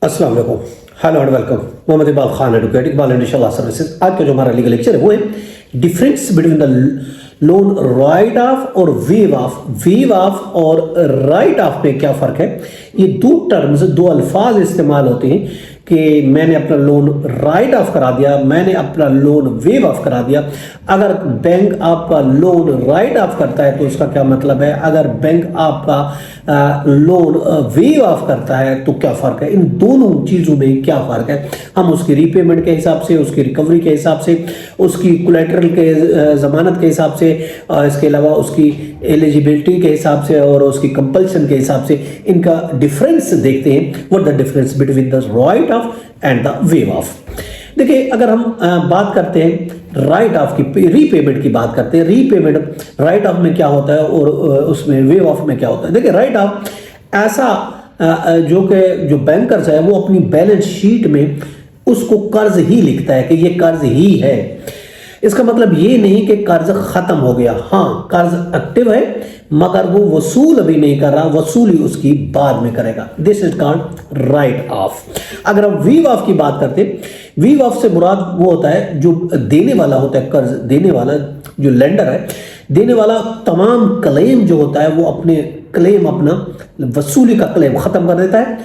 अस्सलाम वालेकुम, hello and welcome. Mohammad Iqbal Khan, advocate Iqbal Inshallah services. आज का जो हमारा लीगल लेक्चर है वो है difference between the loan right of और वेव ऑफ। वेव ऑफ और राइट ऑफ में क्या फ़र्क है? ये दो टर्म्स, दो अल्फाज इस्तेमाल होते हैं कि मैंने अपना लोन राइट ऑफ करा दिया, मैंने अपना लोन वेव ऑफ करा दिया। अगर बैंक आपका लोन राइट ऑफ करता है तो उसका क्या मतलब है? अगर बैंक आपका लोन वेव ऑफ करता है तो क्या फ़र्क है? इन दोनों चीज़ों में क्या फ़र्क है? हम उसकी रीपेमेंट के हिसाब से, उसकी रिकवरी के हिसाब से, उसकी कोलेटरल के ज़मानत के हिसाब से, इसके अलावा उसकी एलिजिबिलिटी के हिसाब से और उसकी कंपल्शन के हिसाब से इनका डिफरेंस देखते हैं। What the difference between the right of and the wave of. देखिए, अगर हम बात करते हैं राइट ऑफ की, रीपेमेंट की बात करते हैं। रीपेमेंट राइट ऑफ में क्या होता है और उसमें वेव ऑफ में क्या होता है? देखिए, राइट ऑफ ऐसा जो बैंकर्स है वो अपनी बैलेंस शीट में उसको कर्ज ही लिखता है कि ये कर्ज ही है। इसका मतलब ये नहीं कि कर्ज खत्म हो गया। हाँ, कर्ज एक्टिव है मगर वो वसूल अभी नहीं कर रहा, वसूली उसकी बाद में करेगा। This is called right of. अगर हम वीव ऑफ की बात करते हैं, वीव ऑफ से मुराद वो होता है जो देने वाला होता है, कर्ज देने वाला जो लेंडर है, देने वाला तमाम क्लेम जो होता है वो अपने क्लेम, अपना वसूली का क्लेम खत्म कर देता है,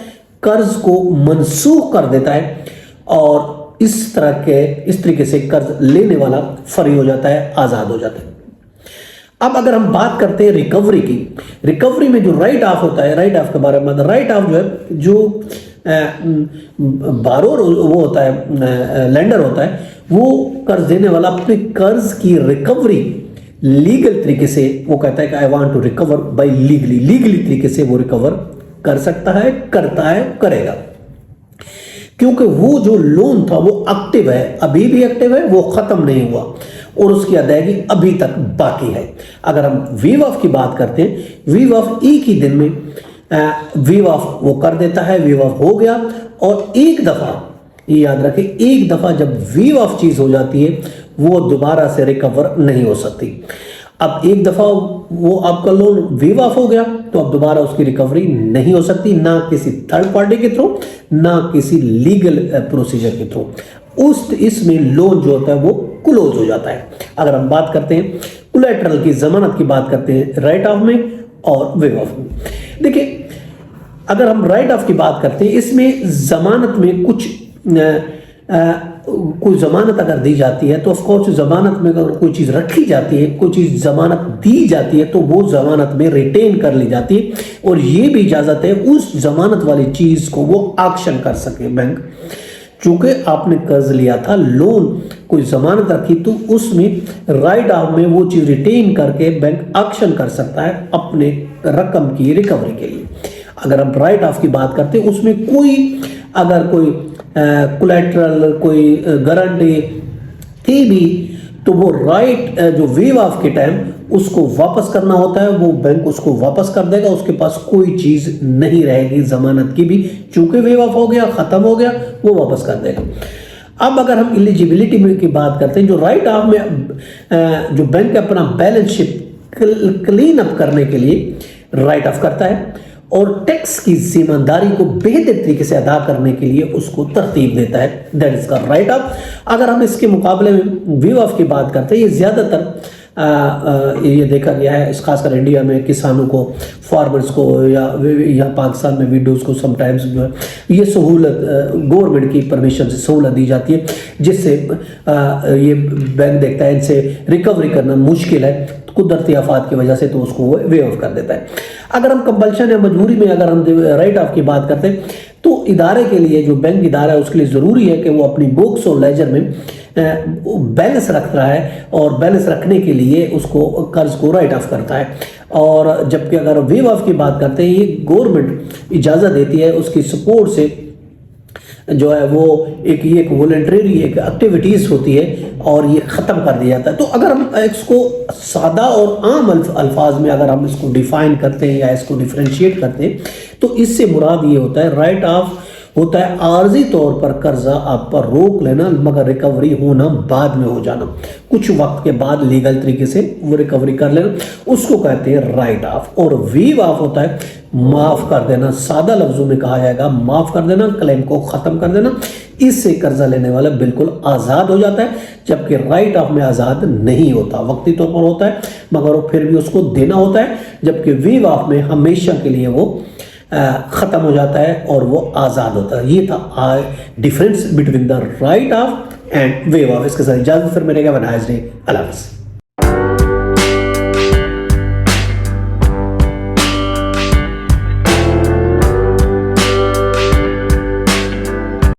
कर्ज को मनसूख कर देता है और इस तरीके से कर्ज लेने वाला फ्री हो जाता है, आजाद हो जाता है। अब अगर हम बात करते हैं रिकवरी की, रिकवरी में जो राइट ऑफ होता है, राइट ऑफ के बारे में, राइट ऑफ जो है, जो बारोर वो होता है, लेंडर होता है, वो कर्ज देने वाला अपने कर्ज की रिकवरी लीगल तरीके से वो कहता है कि I want to recover by legally तरीके से वो रिकवर कर सकता है, करता है, करेगा, क्योंकि वो जो लोन था वो एक्टिव है, अभी भी एक्टिव है, वो खत्म नहीं हुआ और उसकी अदायगी अभी तक बाकी है। अगर हम वीव ऑफ की बात करते हैं, वीव ऑफ एक ही दिन में वीव ऑफ वो कर देता है, वीव ऑफ हो गया। और एक दफा ये याद रखें, एक दफा जब वीव ऑफ चीज हो जाती है वो दोबारा से रिकवर नहीं हो सकती। अब एक दफा वो आपका लोन वेव ऑफ हो गया तो अब दोबारा उसकी रिकवरी नहीं हो सकती, ना किसी थर्ड पार्टी के थ्रू, ना किसी लीगल प्रोसीजर के थ्रू। इसमें लोन जो होता है वो क्लोज हो जाता है। अगर हम बात करते हैं कोलैटरल की, जमानत की बात करते हैं राइट ऑफ में और वेव ऑफ में। देखिए, अगर हम राइट ऑफ की बात करते हैं, इसमें जमानत में कुछ कोई जमानत अगर दी जाती है तो ऑफकोर्स जमानत में अगर कोई चीज़ रखी जाती है, कोई चीज़ जमानत दी जाती है तो वो जमानत में रिटेन कर ली जाती है और ये भी इजाज़त है उस जमानत वाली चीज़ को वो ऑक्शन कर सके बैंक। चूंकि आपने कर्ज लिया था, लोन कोई जमानत रखी, तो उसमें राइट ऑफ में वो चीज़ रिटेन करके बैंक ऑक्शन कर सकता है अपने रकम की रिकवरी के लिए। अगर हम राइट ऑफ की बात करते हैं, उसमें कोई अगर कोई कोलैटरल, कोई गारंटी थी भी तो वो राइट जो वेव ऑफ के टाइम उसको वापस करना होता है, वो बैंक उसको वापस कर देगा, उसके पास कोई चीज़ नहीं रहेगी जमानत की भी, चूंकि वेव ऑफ हो गया, ख़त्म हो गया, वो वापस कर देगा। अब अगर हम एलिजिबिलिटी की बात करते हैं, जो राइट ऑफ में जो बैंक अपना बैलेंस शीट क्लीन अप करने के लिए राइट ऑफ करता है और टैक्स की जिम्मेदारी को बेहतर तरीके से अदा करने के लिए उसको तरतीब देता है, दैट इज का राइट ऑफ। अगर हम इसके मुकाबले में वीव ऑफ की बात करते हैं, ये ज़्यादातर ये देखा गया है, खासकर इंडिया में किसानों को, फार्मर्स को या पाकिस्तान में विडोज़ को समटाइम्स जो है ये सहूलत गवर्नमेंट की परमिशन से सहूलत दी जाती है, जिससे ये बैंक देखता है इनसे रिकवरी करना मुश्किल है, कुदरती आफात की वजह से, तो उसको वो वे ऑफ कर देता है। अगर हम कंपल्शन या मजबूरी में अगर हम राइट ऑफ की बात करते हैं तो इदारे के लिए, जो बैंक इदारा है उसके लिए ज़रूरी है कि वो अपनी बुक्स और लेजर में बैलेंस रख रहा है और बैलेंस रखने के लिए उसको कर्ज को राइट ऑफ करता है। और जबकि अगर वेव ऑफ की बात करते हैं, ये गवर्नमेंट इजाज़त देती है, उसकी सपोर्ट से जो है वो एक वॉलंटरी एक एक्टिविटीज़ होती है और ये ख़त्म कर दिया जाता है। तो अगर हम इसको सादा और आम अल्फाज में अगर हम इसको डिफ़ाइन करते हैं या इसको डिफ्रेंशिएट करते हैं तो इससे मुराद ये होता है राइट ऑफ होता है आर्जी तौर पर कर्जा आप पर रोक लेना मगर रिकवरी होना बाद में हो जाना, कुछ वक्त के बाद लीगल तरीके से वो रिकवरी कर लेना, उसको कहते हैं राइट ऑफ। और वेव ऑफ होता है माफ कर देना, सादा लफ्जों में कहा जाएगा माफ कर देना, क्लेम को खत्म कर देना। इससे कर्जा लेने वाला बिल्कुल आजाद हो जाता है, जबकि राइट ऑफ में आजाद नहीं होता, वक्ती तौर पर होता है मगर वो फिर भी उसको देना होता है, जबकि वेव ऑफ में हमेशा के लिए वो खत्म हो जाता है और वो आजाद होता है। ये था difference between the right of and wave of. इसके साथ इजाजत, फिर मिलेगा। अल्लाह हाफ़िज़।